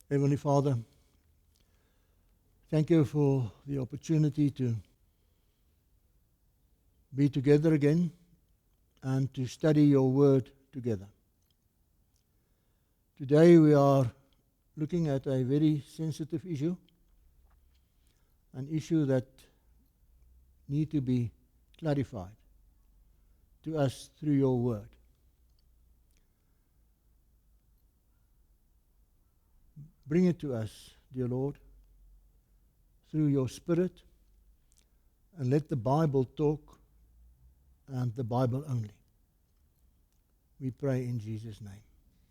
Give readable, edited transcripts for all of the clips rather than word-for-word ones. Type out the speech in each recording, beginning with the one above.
Heavenly Father, thank you for the opportunity to be together again and to study your word together. Today we are looking at a very sensitive issue, an issue that needs to be clarified to us through your word. Bring it to us, dear Lord, through your Spirit, and let the Bible talk and the Bible only. We pray in Jesus' name.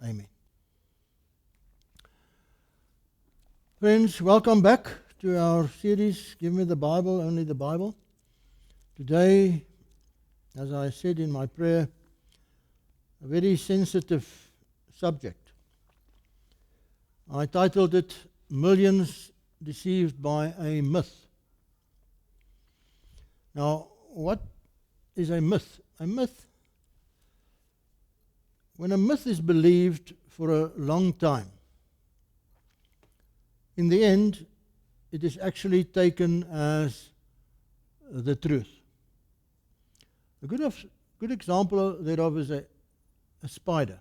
Amen. Friends, welcome back to our series, Give Me the Bible, Only the Bible. Today, as I said in my prayer, a very sensitive subject. I titled it, Millions Deceived by a Myth. Now, what is a myth? A myth, when a myth is believed for a long time, in the end, it is actually taken as the truth. A good example thereof is a spider.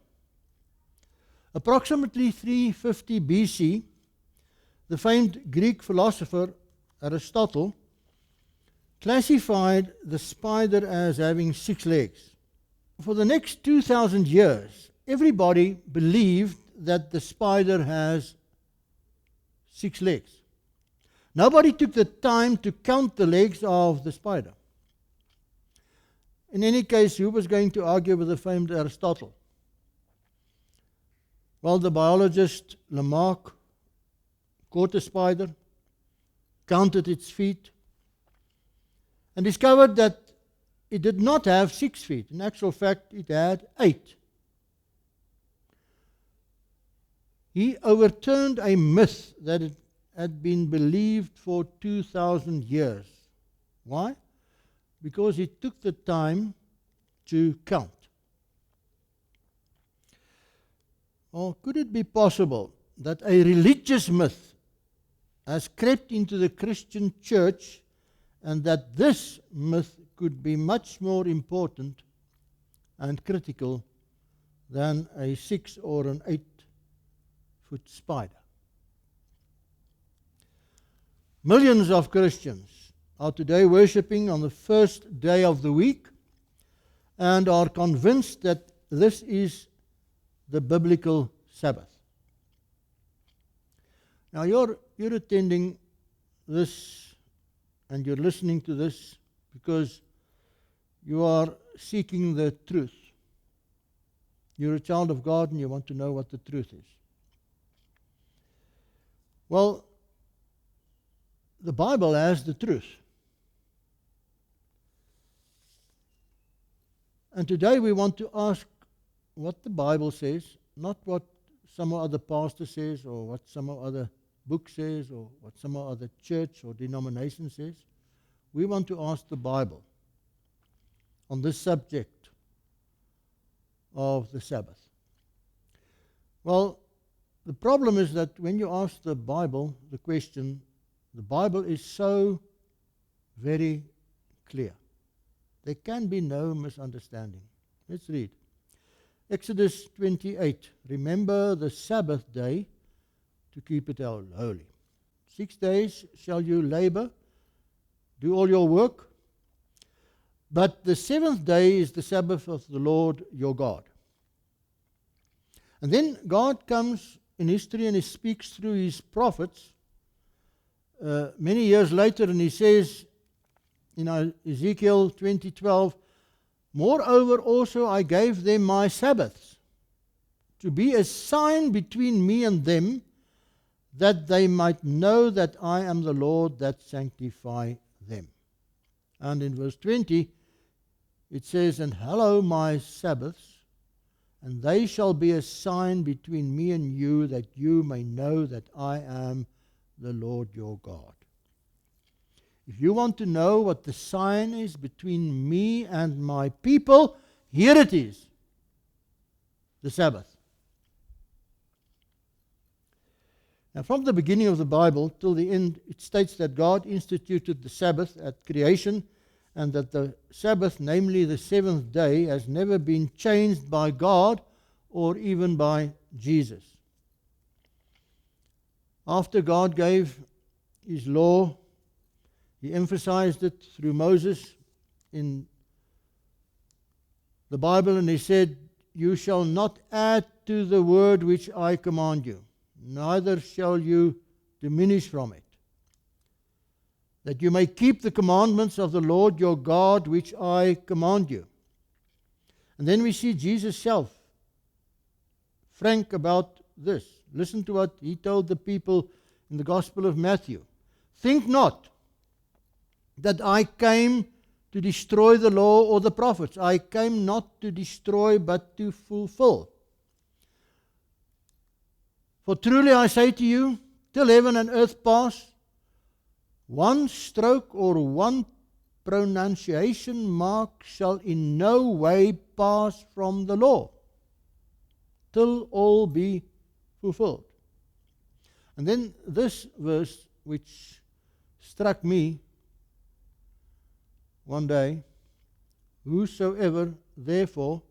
Approximately 350 BC, the famed Greek philosopher Aristotle classified the spider as having 6 legs. For the next 2,000 years, everybody believed that the spider has 6 legs. Nobody took the time to count the legs of the spider. In any case, who was going to argue with the famed Aristotle? Well, the biologist Lamarck caught a spider, counted its feet, and discovered that it did not have 6 feet. In actual fact, it had 8. He overturned a myth that had been believed for 2,000 years. Why? Because he took the time to count. Or could it be possible that a religious myth has crept into the Christian church and that this myth could be much more important and critical than a 6 or an 8-foot spider? Millions of Christians are today worshipping on the first day of the week and are convinced that this is the biblical Sabbath. Now you're attending this and you're listening to this because you are seeking the truth. You're a child of God and you want to know what the truth is. Well, the Bible has the truth. And today we want to ask what the Bible says, not what some other pastor says or what some other book says or what some other church or denomination says. We want to ask the Bible on this subject of the Sabbath. Well, the problem is that when you ask the Bible the question, the Bible is so very clear. There can be no misunderstanding. Let's read. Exodus 28. Remember the Sabbath day to keep it holy. 6 days shall you labor, do all your work, but the 7th day is the Sabbath of the Lord your God. And then God comes in history and he speaks through his prophets many years later, and he says in Ezekiel 20:12, moreover also I gave them my Sabbaths to be a sign between me and them, that they might know that I am the Lord that sanctify them. And in verse 20 it says, and hallow my Sabbaths, and they shall be a sign between me and you, that you may know that I am the Lord your God. If you want to know what the sign is between me and my people, here it is, the Sabbath. And from the beginning of the Bible till the end, it states that God instituted the Sabbath at creation, and that the Sabbath, namely the seventh day, has never been changed by God or even by Jesus. After God gave His law, He emphasized it through Moses in the Bible, and He said, "You shall not add to the word which I command you, neither shall you diminish from it, that you may keep the commandments of the Lord your God which I command you." And then we see Jesus self frank about this. Listen to what He told the people in the Gospel of Matthew. "Think not that I came to destroy the law or the prophets. I came not to destroy, but to fulfill. For truly I say to you, till heaven and earth pass, one stroke or one pronunciation mark shall in no way pass from the law, till all be fulfilled." And then this verse, which struck me one day, "Whosoever therefore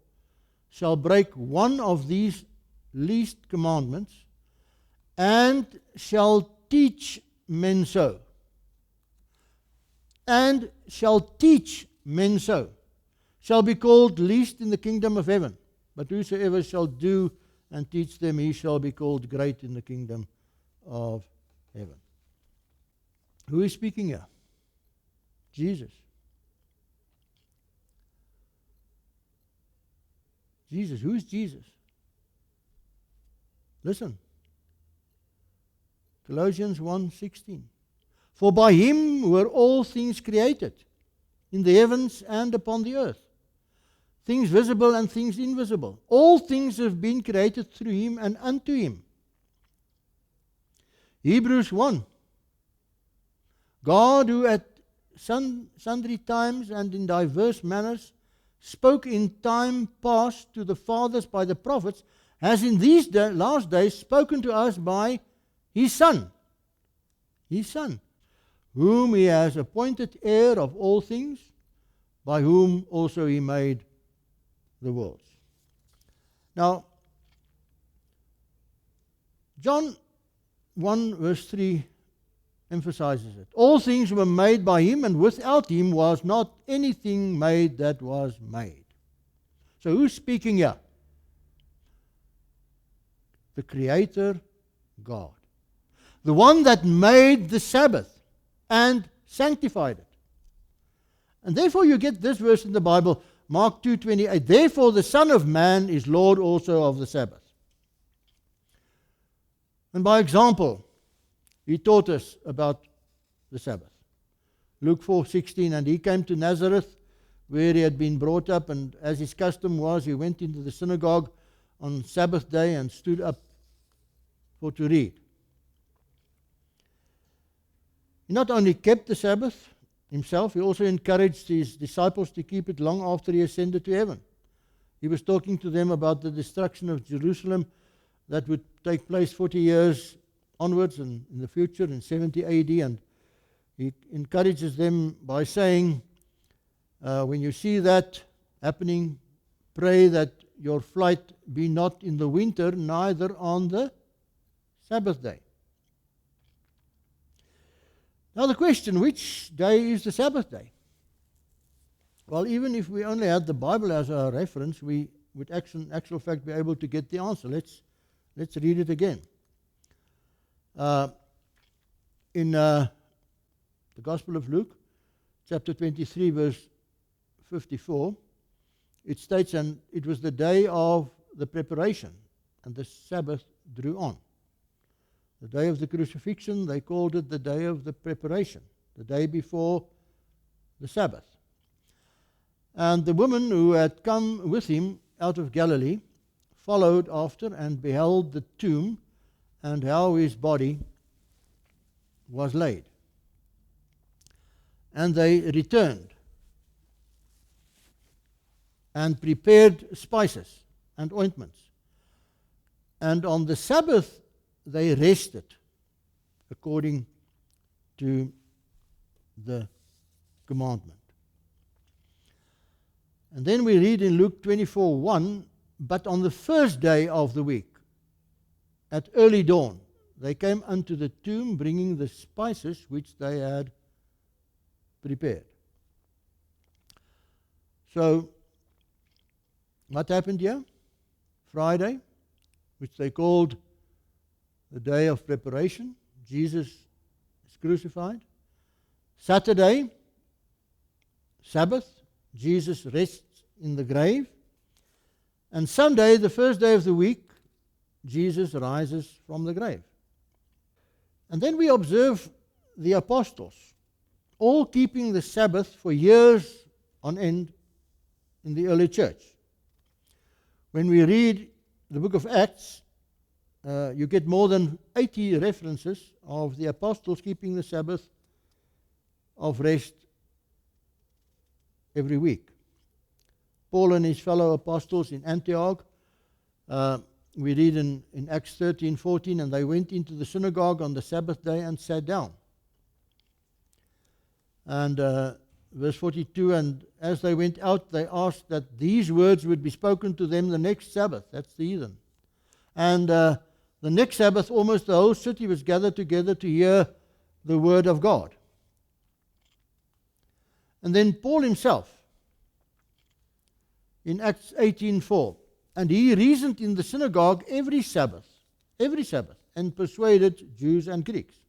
shall break one of these least commandments, and shall teach men so, and shall teach men so, shall be called least in the kingdom of heaven. But whosoever shall do and teach them, he shall be called great in the kingdom of heaven." Who is speaking here? Jesus. Jesus. Who is Jesus? Listen. Colossians 1:16. "For by Him were all things created, in the heavens and upon the earth, things visible and things invisible. All things have been created through Him and unto Him." Hebrews 1. "God, who at sundry times and in diverse manners spoke in time past to the fathers by the prophets, has in these last days spoken to us by His Son, whom He has appointed heir of all things, by whom also He made the worlds." Now, John 1 verse 3 emphasizes it. "All things were made by Him, and without Him was not anything made that was made." So who's speaking here? The Creator God. The one that made the Sabbath and sanctified it. And therefore you get this verse in the Bible, Mark 2:28, "Therefore the Son of Man is Lord also of the Sabbath." And by example, He taught us about the Sabbath. Luke 4:16, "And He came to Nazareth, where He had been brought up, and as His custom was, He went into the synagogue on Sabbath day and stood up for to read." He not only kept the Sabbath Himself, He also encouraged His disciples to keep it long after He ascended to heaven. He was talking to them about the destruction of Jerusalem that would take place 40 years onwards and in the future in 70 AD, and He encourages them by saying, when you see that happening, pray that your flight be not in the winter, neither on the Sabbath day. Now the question, which day is the Sabbath day? Well, even if we only had the Bible as our reference, we would in actual fact be able to get the answer. Let's read it again. In the Gospel of Luke, chapter 23, verse 54, it states, "And it was the day of the preparation, and the Sabbath drew on." The day of the crucifixion, they called it the day of the preparation, the day before the Sabbath. And the woman who had come with Him out of Galilee followed after and beheld the tomb and how His body was laid. And they returned and prepared spices and ointments. And on the Sabbath they rested according to the commandment. And then we read in Luke 24:1, but on the first day of the week, at early dawn, they came unto the tomb, bringing the spices which they had prepared. So, what happened here? Friday, which they called the day of preparation. Jesus is crucified. Saturday, Sabbath. Jesus rests in the grave. And Sunday, the first day of the week, Jesus rises from the grave. And then we observe the apostles, all keeping the Sabbath for years on end in the early church. When we read the book of Acts, you get more than 80 references of the apostles keeping the Sabbath of rest every week. Paul and his fellow apostles in Antioch, we read in Acts 13:14, and they went into the synagogue on the Sabbath day and sat down. And verse 42, and as they went out, they asked that these words would be spoken to them the next Sabbath. That's the heathen. And the next Sabbath, almost the whole city was gathered together to hear the word of God. And then Paul himself, in Acts 18:4, and he reasoned in the synagogue every Sabbath, and persuaded Jews and Greeks.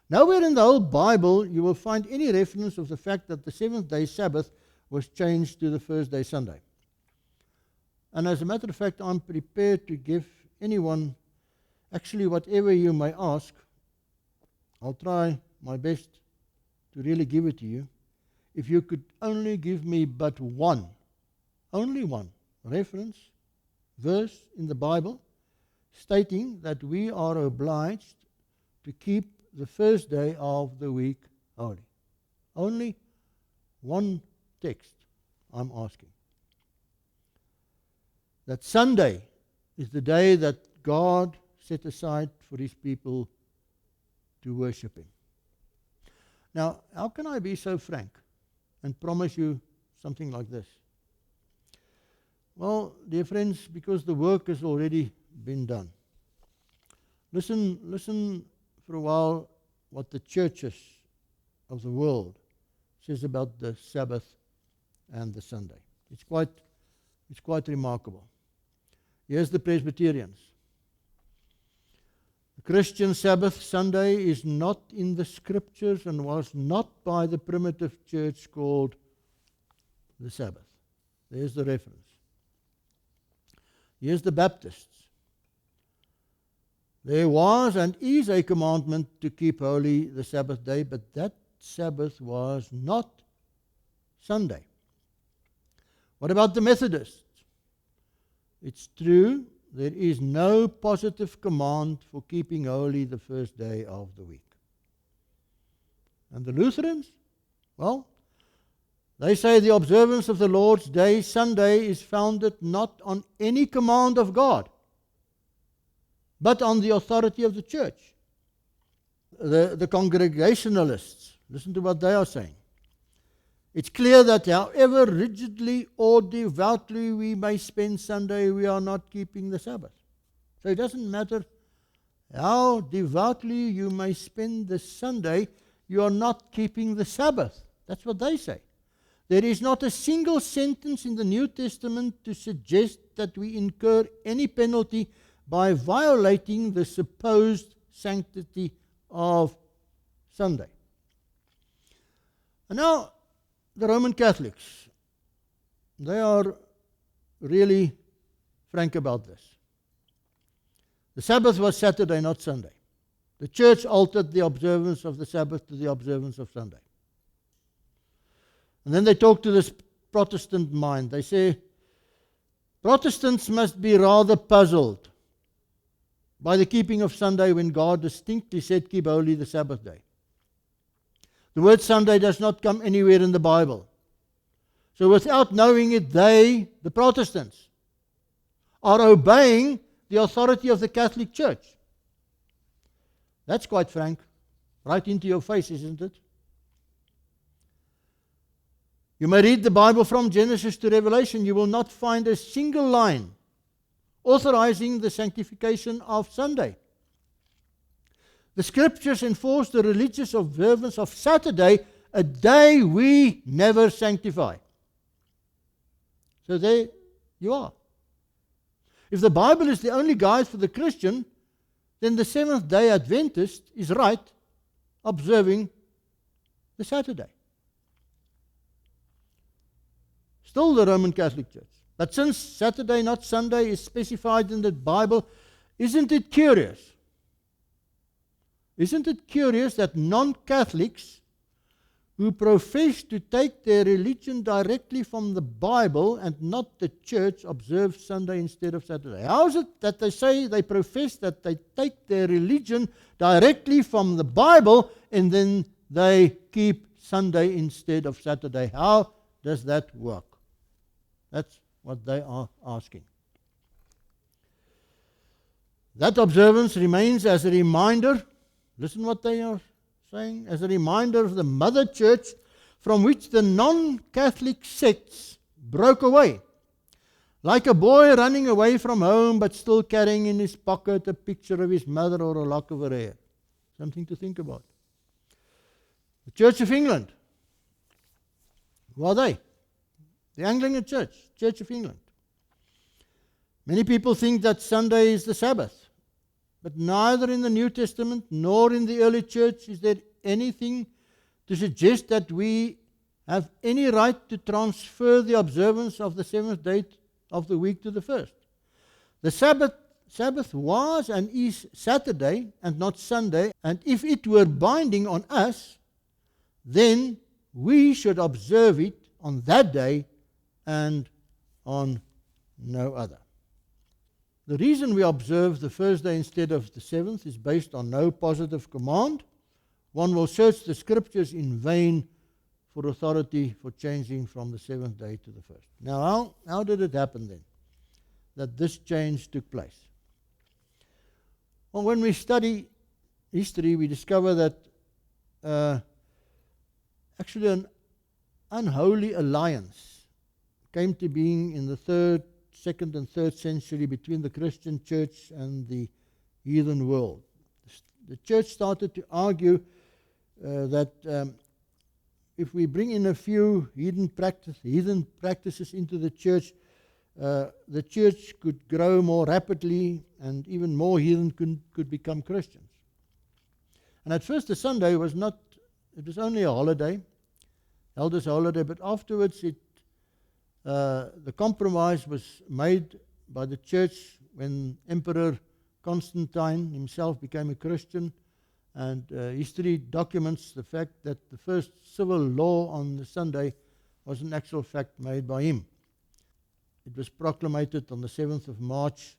Nowhere in the whole Bible you will find any reference of the fact that the seventh-day Sabbath was changed to the first-day Sunday. And as a matter of fact, I'm prepared to give anyone, actually whatever you may ask, I'll try my best to really give it to you. If you could only give me but only one reference, verse in the Bible stating that we are obliged to keep the first day of the week holy. Only one text I'm asking. That Sunday is the day that God set aside for his people to worship him. Now, how can I be so frank and promise you something like this? Well, dear friends, because the work has already been done. Listen for a while what the churches of the world says about the Sabbath and the Sunday. It's quite remarkable. Here's the Presbyterians. The Christian Sabbath Sunday is not in the scriptures and was not by the primitive church called the Sabbath. There's the reference. Here's the Baptists. There was and is a commandment to keep holy the Sabbath day, but that Sabbath was not Sunday. What about the Methodists? It's true, there is no positive command for keeping holy the first day of the week. And the Lutherans? Well, they say the observance of the Lord's Day, Sunday, is founded not on any command of God, but on the authority of the church. The Congregationalists, listen to what they are saying. It's clear that however rigidly or devoutly we may spend Sunday, we are not keeping the Sabbath. So it doesn't matter how devoutly you may spend the Sunday, you are not keeping the Sabbath. That's what they say. There is not a single sentence in the New Testament to suggest that we incur any penalty by violating the supposed sanctity of Sunday. And now, the Roman Catholics, they are really frank about this. The Sabbath was Saturday, not Sunday. The church altered the observance of the Sabbath to the observance of Sunday. And then they talk to this Protestant mind. They say, Protestants must be rather puzzled by the keeping of Sunday when God distinctly said, keep holy the Sabbath day. The word Sunday does not come anywhere in the Bible. So without knowing it, they, the Protestants, are obeying the authority of the Catholic Church. That's quite frank. Right into your face, isn't it? You may read the Bible from Genesis to Revelation. You will not find a single line authorizing the sanctification of Sunday. The scriptures enforce the religious observance of Saturday, a day we never sanctify. So there you are. If the Bible is the only guide for the Christian, then the Seventh-day Adventist is right observing the Saturday. Still the Roman Catholic Church. But since Saturday, not Sunday, is specified in the Bible, isn't it curious? Isn't it curious that non-Catholics who profess to take their religion directly from the Bible and not the church observe Sunday instead of Saturday? How is it that they say they profess that they take their religion directly from the Bible and then they keep Sunday instead of Saturday? How does that work? That's what they are asking. That observance remains as a reminder. Listen what they are saying. As a reminder of the mother church from which the non-Catholic sects broke away. Like a boy running away from home but still carrying in his pocket a picture of his mother or a lock of her hair. Something to think about. The Church of England. Who are they? The Anglican Church, Church of England. Many people think that Sunday is the Sabbath, but neither in the New Testament nor in the early church is there anything to suggest that we have any right to transfer the observance of the seventh day of the week to the first. The Sabbath was and is Saturday and not Sunday, and if it were binding on us, then we should observe it on that day and on no other. The reason we observe the first day instead of the seventh is based on no positive command. One will search the scriptures in vain for authority for changing from the seventh day to the first. Now, how did it happen then that this change took place? Well, when we study history, we discover that actually an unholy alliance came to being in the second and third century between the Christian church and the heathen world. The church started to argue that if we bring in a few heathen practices into the church could grow more rapidly and even more heathen could become Christians. And at first the Sunday was only a holiday, held as a holiday, but afterwards the compromise was made by the church when Emperor Constantine himself became a Christian, and history documents the fact that the first civil law on the Sunday was an actual fact made by him. It was proclamated on the 7th of March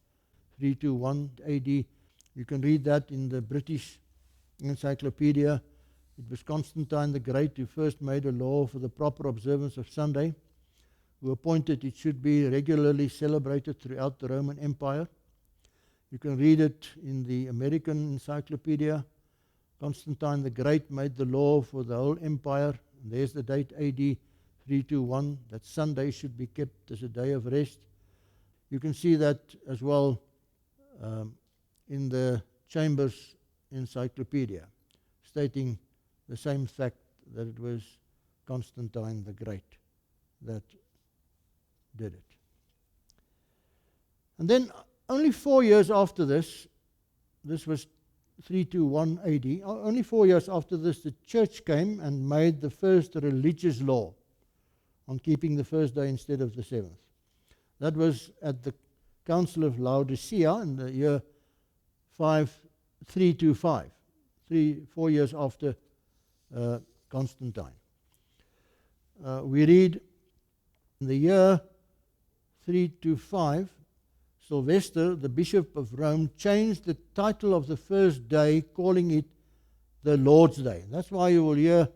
321 AD. You can read that in the British Encyclopedia. It was Constantine the Great who first made a law for the proper observance of Sunday, who appointed it should be regularly celebrated throughout the Roman Empire. You can read it in the American Encyclopedia. Constantine the Great made the law for the whole empire. And there's the date AD 321, that Sunday should be kept as a day of rest. You can see that as well in the Chambers Encyclopedia, stating the same fact, that it was Constantine the Great that did it. And then only 4 years after this was 321 AD, only 4 years after this, the church came and made the first religious law on keeping the first day instead of the seventh. That was at the Council of Laodicea in the year 325, 4 years after Constantine. We read in the year 325, Sylvester, the Bishop of Rome, changed the title of the first day, calling it the Lord's Day. That's why you will hear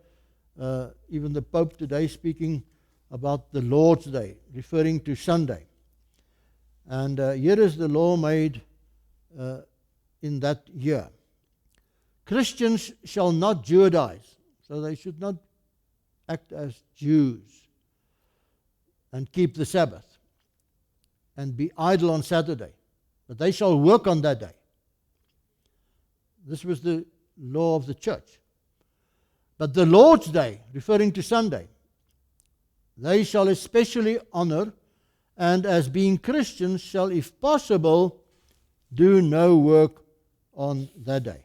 even the Pope today speaking about the Lord's Day, referring to Sunday. And here is the law made in that year. Christians shall not Judaize. So they should not act as Jews and keep the Sabbath and be idle on Saturday. But they shall work on that day. This was the law of the church. But the Lord's Day, referring to Sunday, they shall especially honor, and as being Christians shall, if possible, do no work on that day.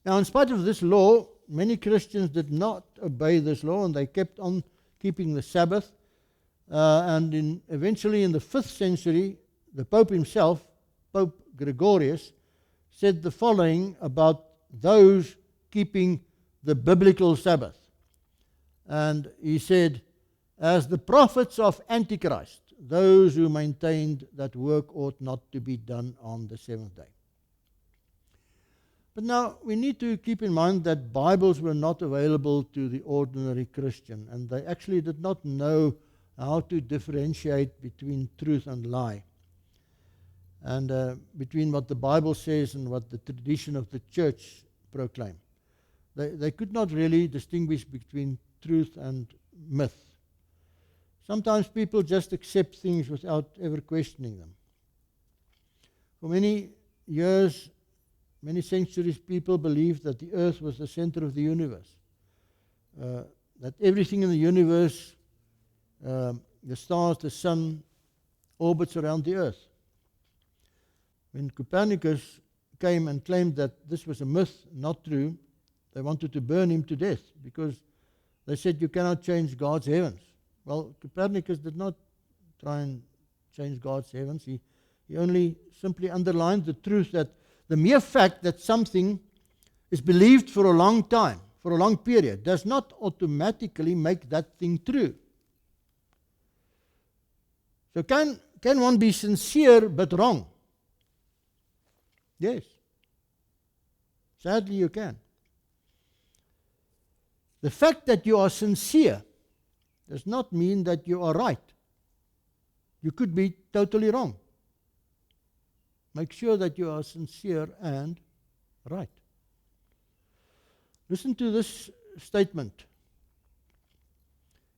Now, in spite of this law, many Christians did not obey this law, and they kept on keeping the Sabbath. And eventually in the 5th century, the Pope himself, Pope Gregorius, said the following about those keeping the biblical Sabbath. And he said, as the prophets of Antichrist, those who maintained that work ought not to be done on the 7th day. But now we need to keep in mind that Bibles were not available to the ordinary Christian, and they actually did not know how to differentiate between truth and lie, and between what the Bible says and what the tradition of the church proclaim. They could not really distinguish between truth and myth. Sometimes people just accept things without ever questioning them. For many years, many centuries, people believed that the earth was the center of the universe, that everything in the universe, the stars, the sun, orbits around the earth. When Copernicus came and claimed that this was a myth, not true, they wanted to burn him to death because they said you cannot change God's heavens. Well, Copernicus did not try and change God's heavens. He only simply underlined the truth that the mere fact that something is believed for a long time, for a long period, does not automatically make that thing true. So can one be sincere but wrong? Yes. Sadly, you can. The fact that you are sincere does not mean that you are right. You could be totally wrong. Make sure that you are sincere and right. Listen to this statement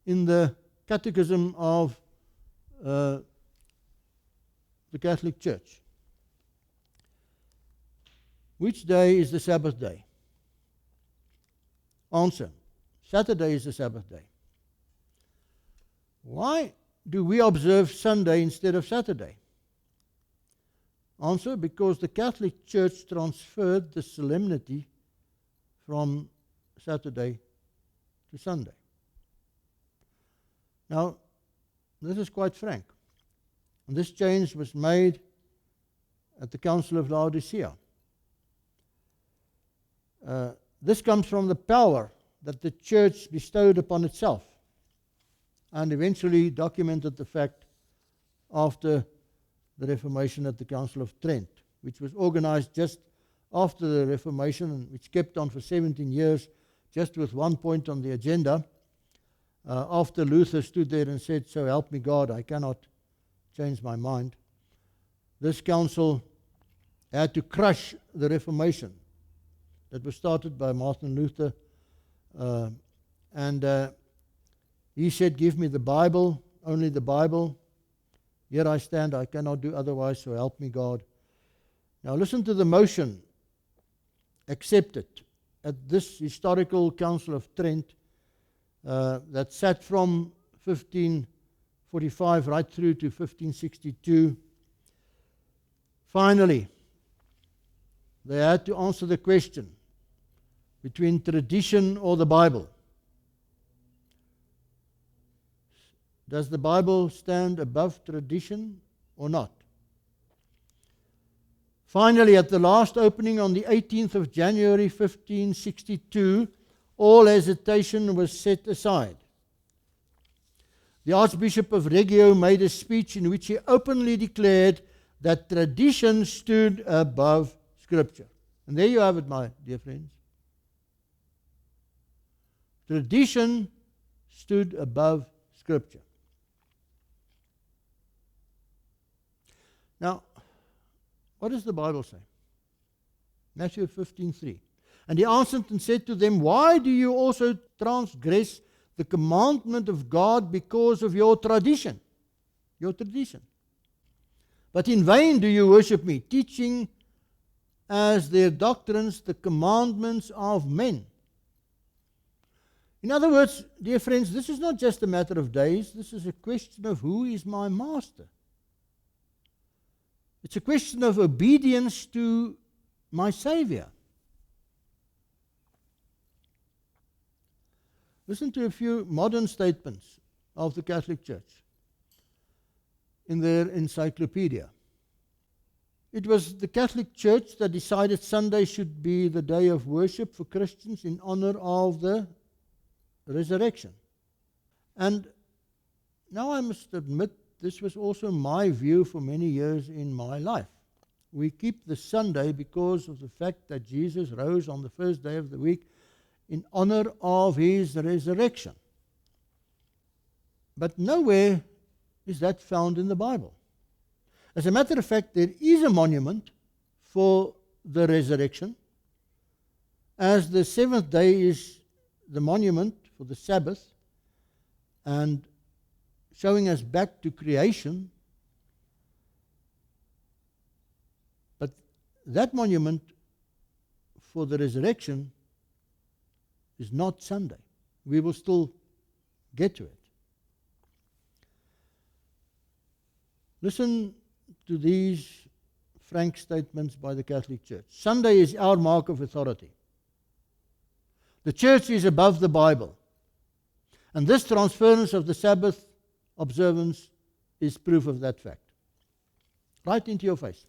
in the Catechism of the Catholic Church. Which day is the Sabbath day? Answer: Saturday is the Sabbath day. Why do we observe Sunday instead of Saturday? Answer: because the Catholic Church transferred the solemnity from Saturday to Sunday. Now, this is quite frank. And this change was made at the Council of Laodicea. This comes from the power that the church bestowed upon itself, and eventually documented the fact after the Reformation at the Council of Trent, which was organized just after the Reformation and which kept on for 17 years, just with one point on the agenda. After Luther stood there and said, "So help me God, I cannot change my mind," this council had to crush the Reformation that was started by Martin Luther. And he said, "Give me the Bible, only the Bible. Here I stand, I cannot do otherwise, so help me God." Now listen to the motion accepted at this historical Council of Trent that sat from 1545 right through to 1562. Finally, they had to answer the question between tradition or the Bible. Does the Bible stand above tradition or not? Finally, at the last opening on the 18th of January 1562, all hesitation was set aside. The Archbishop of Reggio made a speech in which he openly declared that tradition stood above Scripture. And there you have it, my dear friends. Tradition stood above Scripture. Now, what does the Bible say? Matthew 15:3. And he answered and said to them, why do you also transgress the commandment of God because of your tradition? Your tradition. But in vain do you worship me, teaching as their doctrines the commandments of men. In other words, dear friends, this is not just a matter of days. This is a question of who is my master. It's a question of obedience to my Savior. Listen to a few modern statements of the Catholic Church in their encyclopedia. It was the Catholic Church that decided Sunday should be the day of worship for Christians in honor of the resurrection. And now I must admit, this was also my view for many years in my life. We keep the Sunday because of the fact that Jesus rose on the first day of the week in honor of his resurrection. But nowhere is that found in the Bible. As a matter of fact, there is a monument for the resurrection, as the seventh day is the monument for the Sabbath, and showing us back to creation. But that monument for the resurrection is not Sunday. We will still get to it. Listen to these frank statements by the Catholic Church. Sunday is our mark of authority. The Church is above the Bible. And this transference of the Sabbath observance is proof of that fact. Right into your face.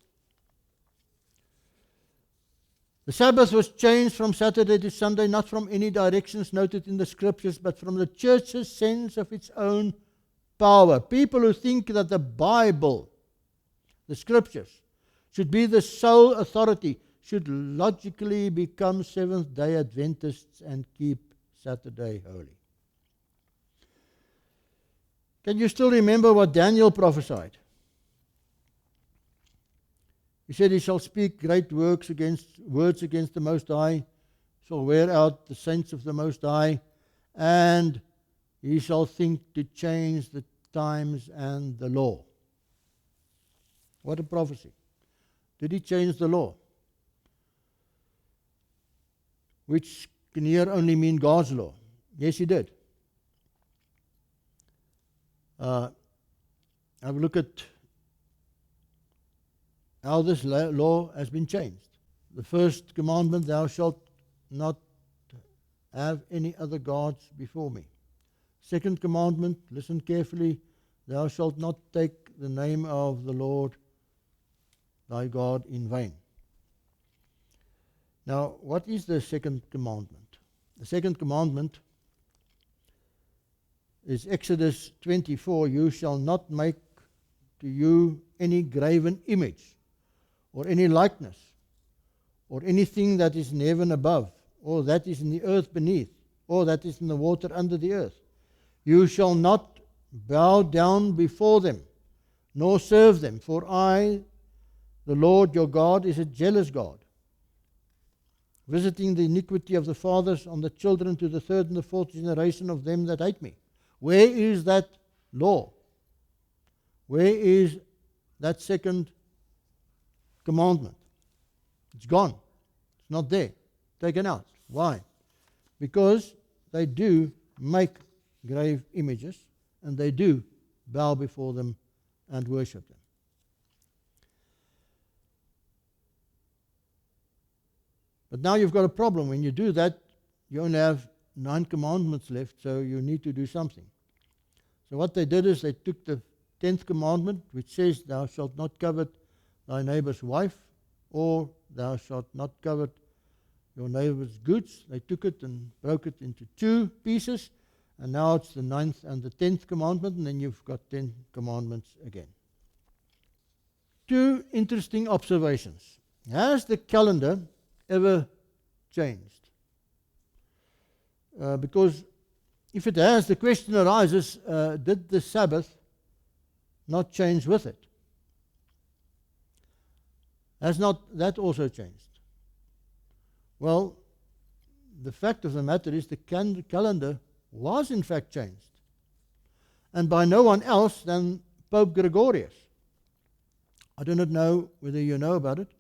The Sabbath was changed from Saturday to Sunday, not from any directions noted in the Scriptures, but from the Church's sense of its own power. People who think that the Bible, the Scriptures, should be the sole authority, should logically become Seventh-day Adventists and keep Saturday holy. Can you still remember what Daniel prophesied? He said, he shall speak great words against the Most High, shall wear out the saints of the Most High, and he shall think to change the times and the law. What a prophecy. Did he change the law? Which can here only mean God's law. Yes, he did. Have a look at how this law has been changed. The first commandment, thou shalt not have any other gods before me. Second commandment, listen carefully, thou shalt not take the name of the Lord thy God in vain. Now, what is the second commandment? The second commandment is Exodus 24, you shall not make to you any graven image, or any likeness, or anything that is in heaven above, or that is in the earth beneath, or that is in the water under the earth. You shall not bow down before them, nor serve them, for I, the Lord your God, is a jealous God, visiting the iniquity of the fathers on the children to the third and the fourth generation of them that hate me. Where is that law? Where is that second commandment? It's gone. It's not there. Taken out. Why? Because they do make grave images, and they do bow before them and worship them. But now you've got a problem. When you do that, you only have 9 commandments left, so you need to do something. So what they did is they took the 10th commandment, which says, thou shalt not covet thy neighbor's wife, or thou shalt not covet your neighbor's goods. They took it and broke it into 2 pieces, and now it's the 9th and the 10th commandment, and then you've got 10 commandments again. 2 interesting observations. Has the calendar ever changed? Because if it has, the question arises, did the Sabbath not change with it? Has not that also changed? Well, the fact of the matter is the calendar was in fact changed, and by no one else than Pope Gregorius. I do not know whether you know about it,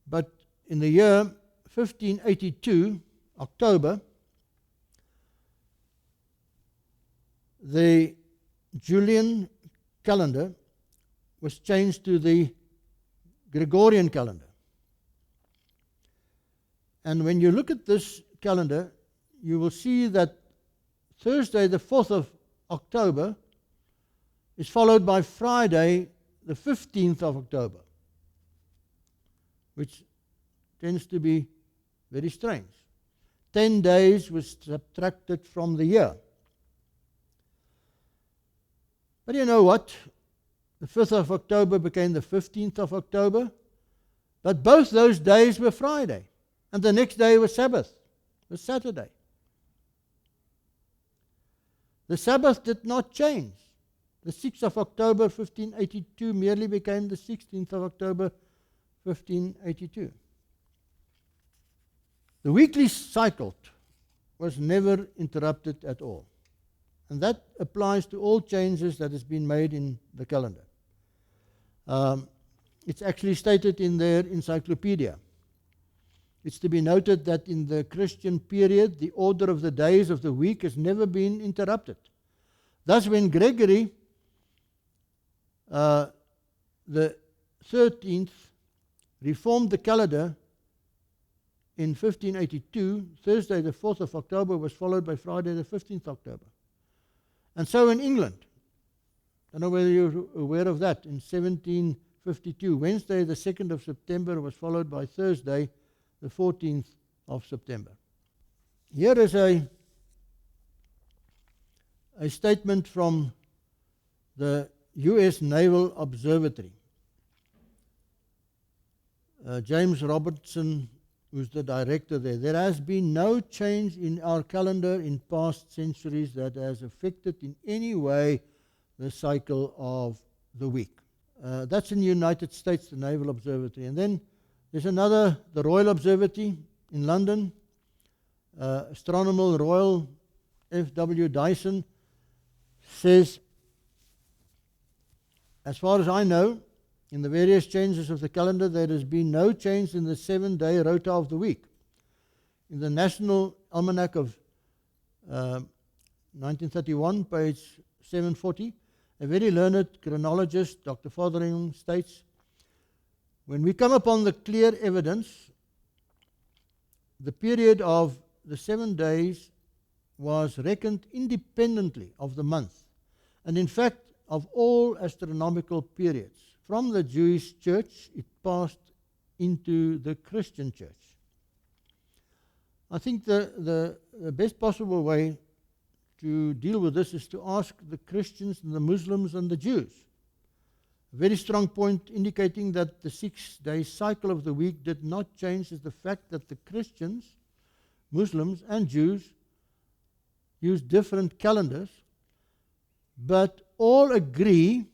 but in the year 1582, October, the Julian calendar was changed to the Gregorian calendar. And when you look at this calendar, you will see that Thursday, the 4th of October, is followed by Friday, the 15th of October, which tends to be very strange. 10 days was subtracted from the year. But you know what? The 5th of October became the 15th of October, but both those days were Friday, and the next day was Sabbath, was Saturday. The Sabbath did not change. The 6th of October 1582 merely became the 16th of October 1582. The weekly cycle was never interrupted at all. And that applies to all changes that has been made in the calendar. It's actually stated in their encyclopedia. It's to be noted that in the Christian period, the order of the days of the week has never been interrupted. Thus, when Gregory the 13th reformed the calendar in 1582, Thursday the 4th of October was followed by Friday the 15th of October. And so in England, I don't know whether you're aware of that, in 1752, Wednesday the 2nd of September was followed by Thursday the 14th of September. Here is a statement from the U.S. Naval Observatory. James Robertson, who's the director there. There has been no change in our calendar in past centuries that has affected in any way the cycle of the week. That's in the United States, the Naval Observatory. And then there's another, the Royal Observatory in London. Astronomer Royal F.W. Dyson says, as far as I know, in the various changes of the calendar, there has been no change in the 7-day rota of the week. In the National Almanac of 1931, page 740, a very learned chronologist, Dr. Fotheringham, states, when we come upon the clear evidence, the period of the 7 days was reckoned independently of the month, and in fact of all astronomical periods. From the Jewish church, it passed into the Christian church. I think the best possible way to deal with this is to ask the Christians and the Muslims and the Jews. A very strong point indicating that the 6-day cycle of the week did not change is the fact that the Christians, Muslims, and Jews use different calendars, but all agree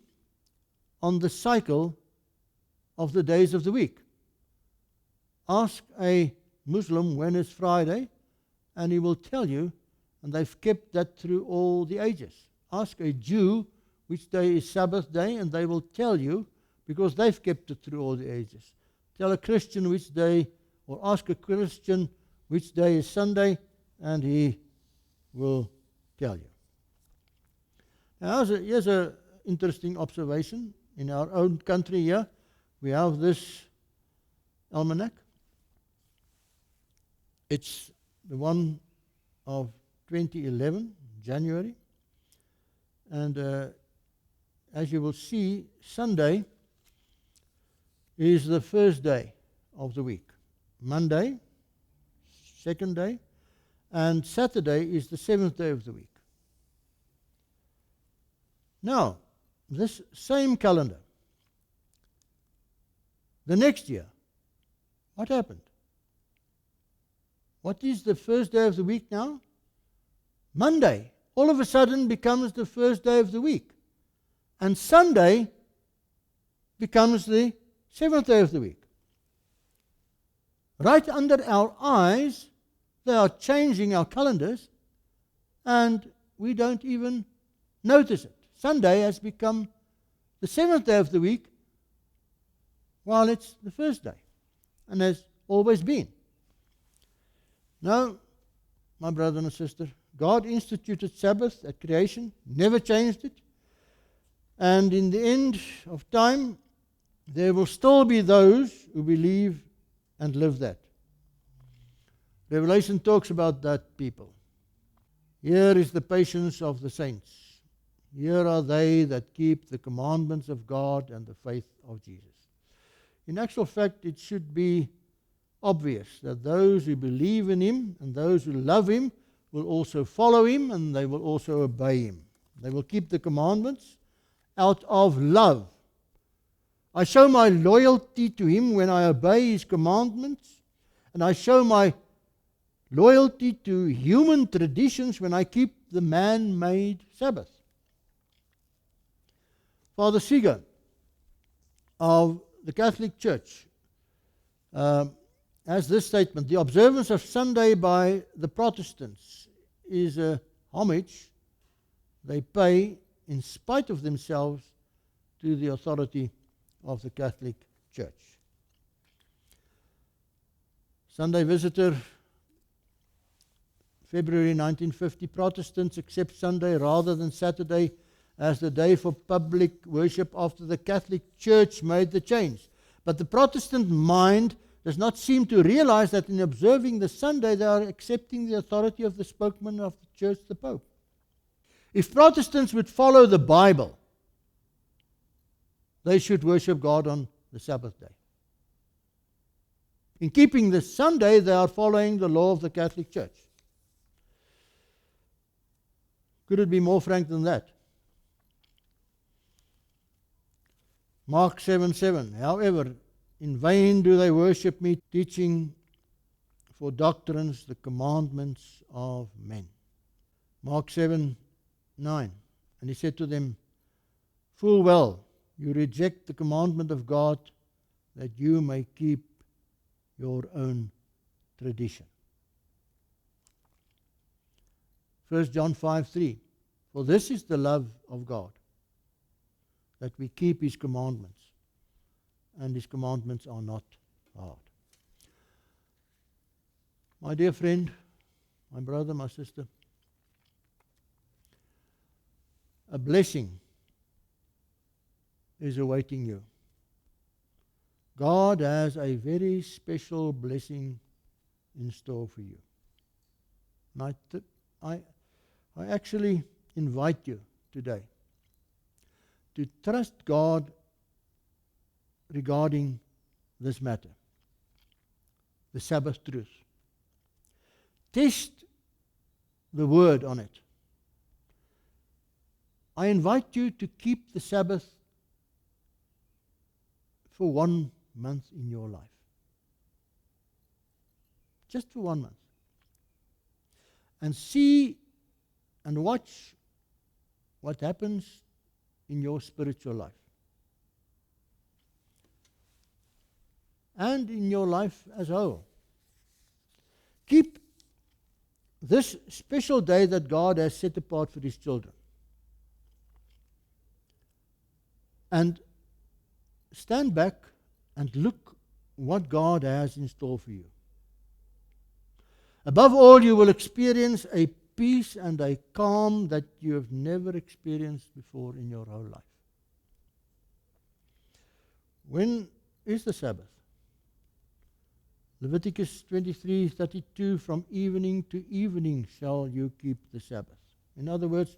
on the cycle of the days of the week. Ask a Muslim when is Friday, and he will tell you, and they've kept that through all the ages. Ask a Jew which day is Sabbath day, and they will tell you, because they've kept it through all the ages. Tell a Christian which day, or ask a Christian which day is Sunday, and he will tell you. Now, here's an interesting observation. In our own country here, we have this almanac. It's the one of 2011, January. And as you will see, Sunday is the first day of the week. Monday, second day, and Saturday is the 7th day of the week. Now, this same calendar, the next year, what happened? What is the first day of the week now? Monday. All of a sudden becomes the first day of the week. And Sunday becomes the 7th day of the week. Right under our eyes, they are changing our calendars, and we don't even notice it. Sunday has become the 7th day of the week, while it's the first day, and has always been. No, my brother and sister, God instituted Sabbath at creation, never changed it, and in the end of time, there will still be those who believe and live that. Revelation talks about that people. Here is the patience of the saints. Here are they that keep the commandments of God and the faith of Jesus. In actual fact, it should be obvious that those who believe in Him and those who love Him will also follow Him, and they will also obey Him. They will keep the commandments out of love. I show my loyalty to Him when I obey His commandments, and I show my loyalty to human traditions when I keep the man-made Sabbath. Father Seeger of the Catholic Church has this statement: the observance of Sunday by the Protestants is a homage they pay in spite of themselves to the authority of the Catholic Church. Sunday Visitor, February 1950, Protestants accept Sunday rather than Saturday as the day for public worship after the Catholic Church made the change. But the Protestant mind does not seem to realize that in observing the Sunday they are accepting the authority of the spokesman of the Church, the Pope. If Protestants would follow the Bible, they should worship God on the Sabbath day. In keeping the Sunday, they are following the law of the Catholic Church. Could it be more frank than that? Mark 7:7. However, in vain do they worship me, teaching for doctrines the commandments of men. Mark 7:9. And he said to them, full well, you reject the commandment of God that you may keep your own tradition. 1 John 5:3. For this is the love of God, that we keep His commandments, and His commandments are not hard. My dear friend, my brother, my sister, a blessing is awaiting you. God has a very special blessing in store for you. And I actually invite you today to trust God regarding this matter, the Sabbath truth. Test the Word on it. I invite you to keep the Sabbath for 1 month in your life. Just for 1 month. And see and watch what happens in your spiritual life. And in your life as a whole. Keep this special day that God has set apart for His children. And stand back and look what God has in store for you. Above all, you will experience a peace and a calm that you have never experienced before in your whole life. When is the Sabbath? Leviticus 23:32, from evening to evening shall you keep the Sabbath. In other words,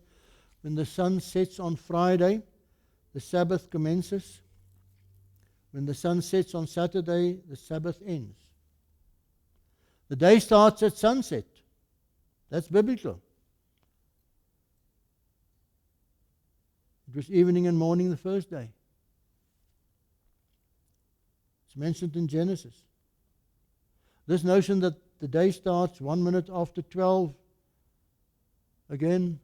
when the sun sets on Friday, the Sabbath commences. When the sun sets on Saturday, the Sabbath ends. The day starts at sunset. That's biblical. It was evening and morning the first day. It's mentioned in Genesis. This notion that the day starts 1 minute after 12, again,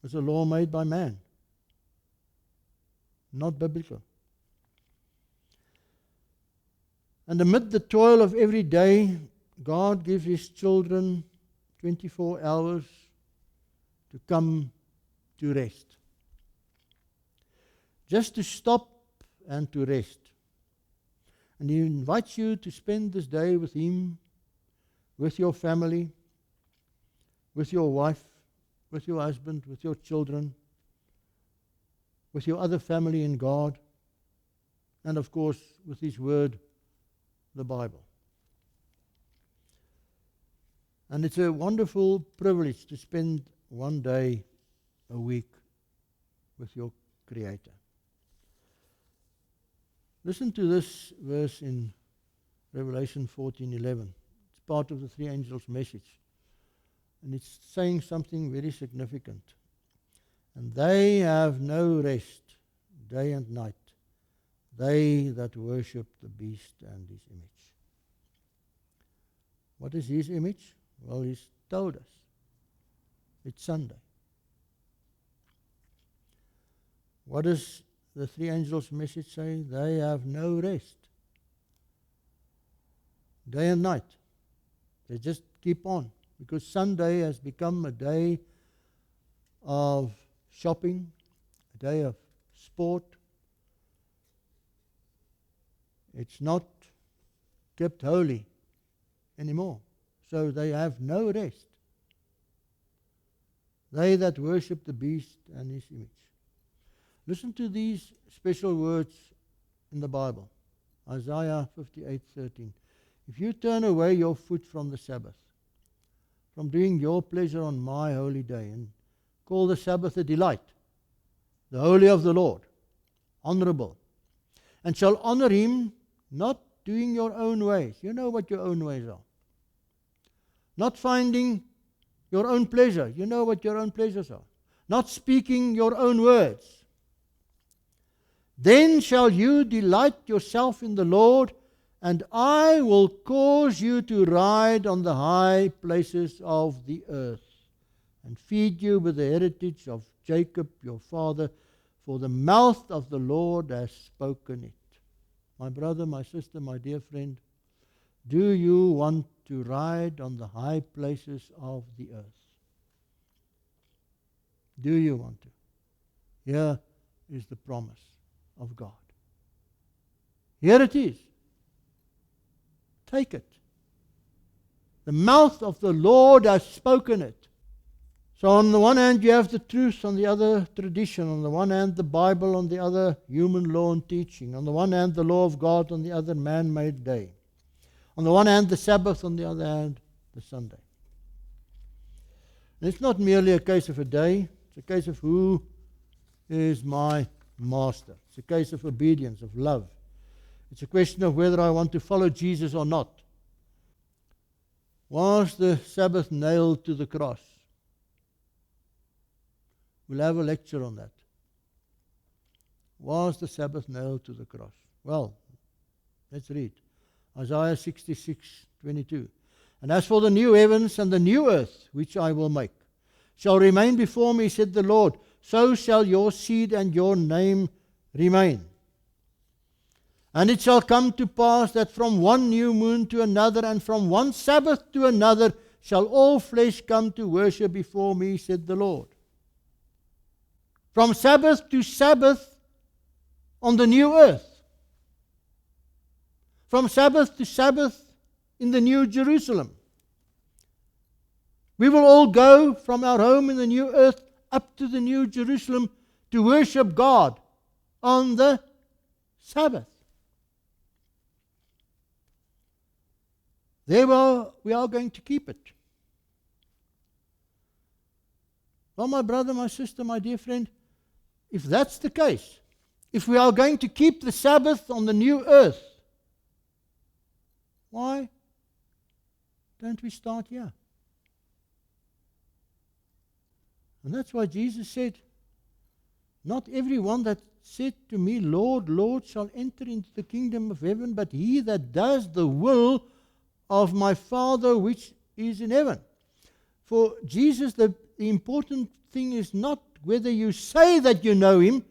is a law made by man. Not biblical. And amid the toil of every day, God gives His children 24 hours to come to rest. Just to stop and to rest. And He invites you to spend this day with Him, with your family, with your wife, with your husband, with your children, with your other family in God, and of course with His Word, the Bible. And it's a wonderful privilege to spend one day a week with your Creator. Listen to this verse in Revelation 14:11. It's part of the three angels' message. And it's saying something very significant. And they have no rest day and night, they that worship the beast and his image. What is his image? Well, He's told us. It's Sunday. What does the three angels' message say? They have no rest. Day and night. They just keep on. Because Sunday has become a day of shopping, a day of sport. It's not kept holy anymore. So they have no rest. They that worship the beast and his image. Listen to these special words in the Bible. Isaiah 58:13. If you turn away your foot from the Sabbath, from doing your pleasure on my holy day, and call the Sabbath a delight, the holy of the Lord, honorable, and shall honor Him, not doing your own ways. You know what your own ways are. Not finding your own pleasure. You know what your own pleasures are. Not speaking your own words. Then shall you delight yourself in the Lord, and I will cause you to ride on the high places of the earth, and feed you with the heritage of Jacob your father, for the mouth of the Lord has spoken it. My brother, my sister, my dear friend, do you want to ride on the high places of the earth? Do you want to? Here is the promise of God. Here it is. Take it. The mouth of the Lord has spoken it. So on the one hand you have the truth, on the other tradition, on the one hand the Bible, on the other human law and teaching, on the one hand the law of God, on the other man-made day. On the one hand the Sabbath, on the other hand the Sunday. And it's not merely a case of a day, it's a case of who is my master. It's a case of obedience, of love. It's a question of whether I want to follow Jesus or not. Was the Sabbath nailed to the cross? We'll have a lecture on that. Was the Sabbath nailed to the cross? Well, let's read. Isaiah 66:22. And as for the new heavens and the new earth, which I will make, shall remain before me, said the Lord, so shall your seed and your name remain. And it shall come to pass that from one new moon to another, and from one Sabbath to another, shall all flesh come to worship before me, said the Lord. From Sabbath to Sabbath on the new earth. From Sabbath to Sabbath in the new Jerusalem. We will all go from our home in the new earth up to the new Jerusalem to worship God on the Sabbath. There we are going to keep it. Well, my brother, my sister, my dear friend, if that's the case, if we are going to keep the Sabbath on the new earth, why don't we start here? And that's why Jesus said, not everyone that said to me, Lord, Lord, shall enter into the kingdom of heaven, but he that does the will of my Father which is in heaven. For Jesus, the important thing is not whether you say that you know Him,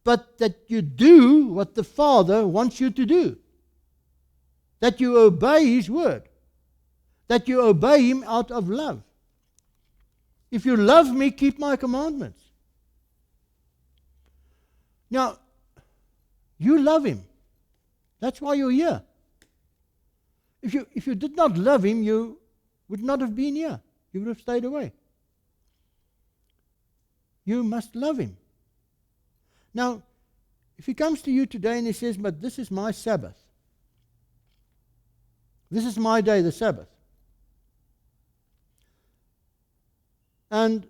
but that you do what the Father wants you to do. that you obey His word, that you obey Him out of love. If you love me, keep my commandments. Now, you love Him. That's why you're here. If you did not love Him, you would not have been here. You would have stayed away. You must love Him. Now, if He comes to you today and He says, but this is my Sabbath. This is my day, the Sabbath. And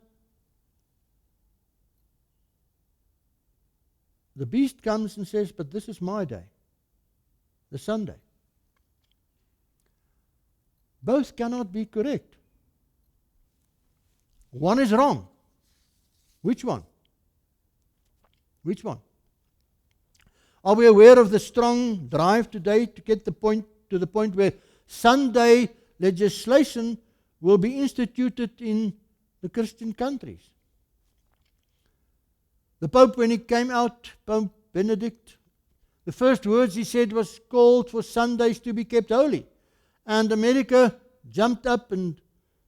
the beast comes and says, but this is my day, the Sunday. Both cannot be correct. One is wrong. Which one? Which one? Are we aware of the strong drive today to get to the point where Sunday legislation will be instituted in the Christian countries? The Pope, when he came out, Pope Benedict, the first words he said was called for Sundays to be kept holy. And America jumped up and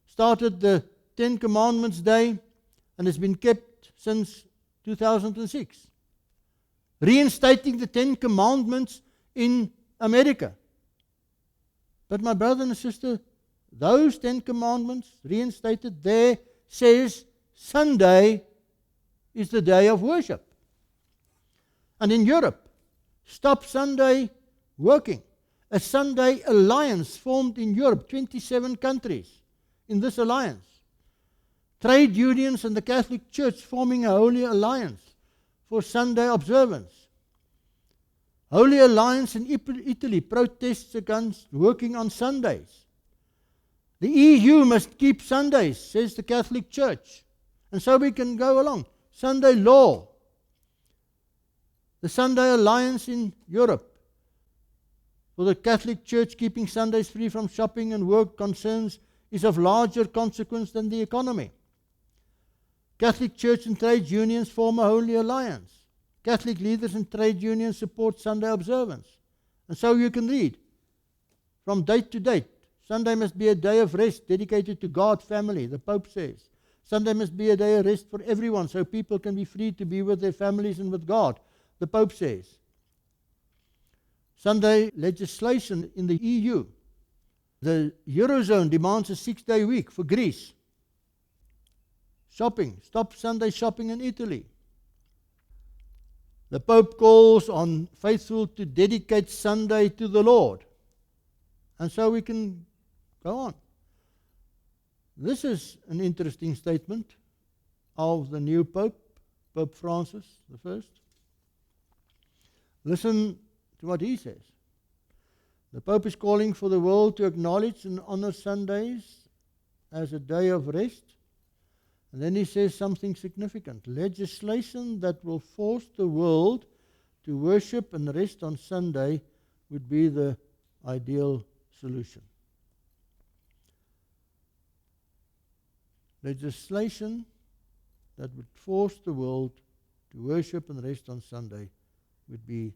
started the Ten Commandments Day, and it's been kept since 2006. Reinstating the Ten Commandments in America. But my brother and sister, those 10 commandments reinstated there says Sunday is the day of worship. And in Europe, Stop Sunday Working. A Sunday alliance formed in Europe, 27 countries in this alliance. Trade unions and the Catholic Church forming a holy alliance for Sunday observance. Holy Alliance in Italy protests against working on Sundays. The EU must keep Sundays, says the Catholic Church. And so we can go along. Sunday law. The Sunday Alliance in Europe. For the Catholic Church, keeping Sundays free from shopping and work concerns is of larger consequence than the economy. Catholic Church and trade unions form a holy alliance. Catholic leaders and trade unions support Sunday observance. And so you can read from date to date. Sunday must be a day of rest dedicated to God, family, the Pope says. Sunday must be a day of rest for everyone so people can be free to be with their families and with God, the Pope says. Sunday legislation in the EU. The Eurozone demands a 6-day week for Greece. Shopping. Stop Sunday shopping in Italy. The Pope calls on faithful to dedicate Sunday to the Lord. And so we can go on. This is an interesting statement of the new Pope, Pope Francis I. Listen to what he says. The Pope is calling for the world to acknowledge and honor Sundays as a day of rest. And then he says something significant. Legislation that will force the world to worship and rest on Sunday would be the ideal solution. Legislation that would force the world to worship and rest on Sunday would be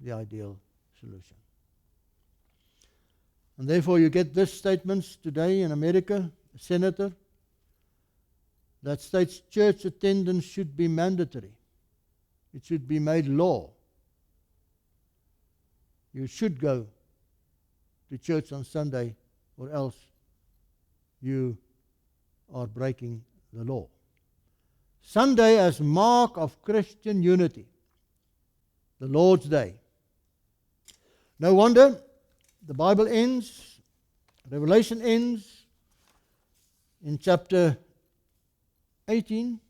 the ideal solution. And therefore you get this statements today in America, a senator, that states church attendance should be mandatory. It should be made law. You should go to church on Sunday or else you are breaking the law. Sunday as mark of Christian unity. The Lord's Day. No wonder the Bible ends, Revelation ends in chapter 18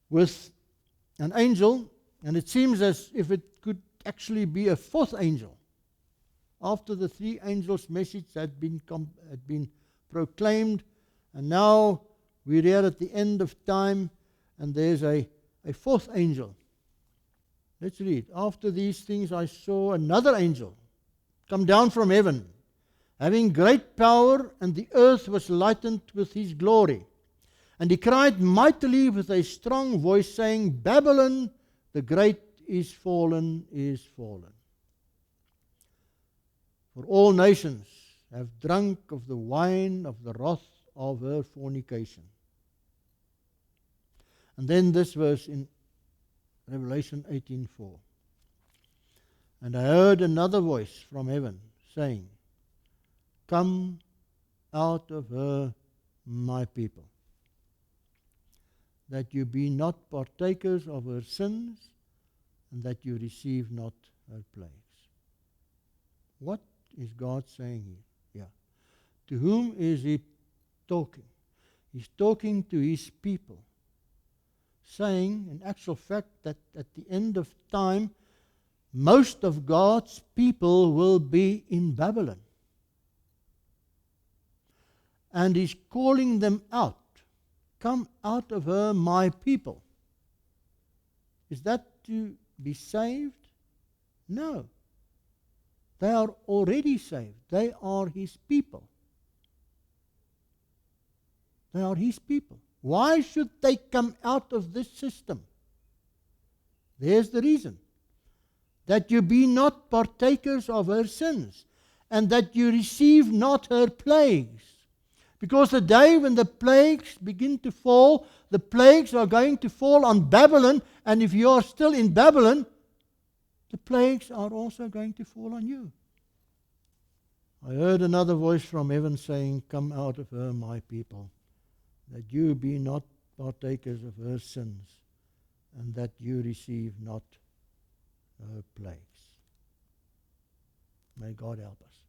with an angel, and it seems as if it could actually be a fourth angel. After the three angels' message had been proclaimed, and now we're here at the end of time, and there's a fourth angel. Let's read. After these things I saw another angel come down from heaven, having great power, and the earth was lightened with his glory. And he cried mightily with a strong voice, saying, Babylon the great is fallen, is fallen. For all nations have drunk of the wine of the wrath of her fornication. And then this verse in Revelation 18:4. And I heard another voice from heaven saying, Come out of her, my people, that you be not partakers of her sins, and that you receive not her plagues. What is God saying here? Yeah. To whom is he talking? He's talking to his people, saying, in actual fact, that at the end of time, most of God's people will be in Babylon. And he's calling them out. Come out of her, my people. Is that to be saved? No. They are already saved. They are his people. They are his people. Why should they come out of this system? There's the reason. That you be not partakers of her sins, and that you receive not her plagues. Because the day when the plagues begin to fall, the plagues are going to fall on Babylon, and if you are still in Babylon, the plagues are also going to fall on you. I heard another voice from heaven saying, Come out of her, my people, that you be not partakers of her sins, and that you receive not her plagues. May God help us.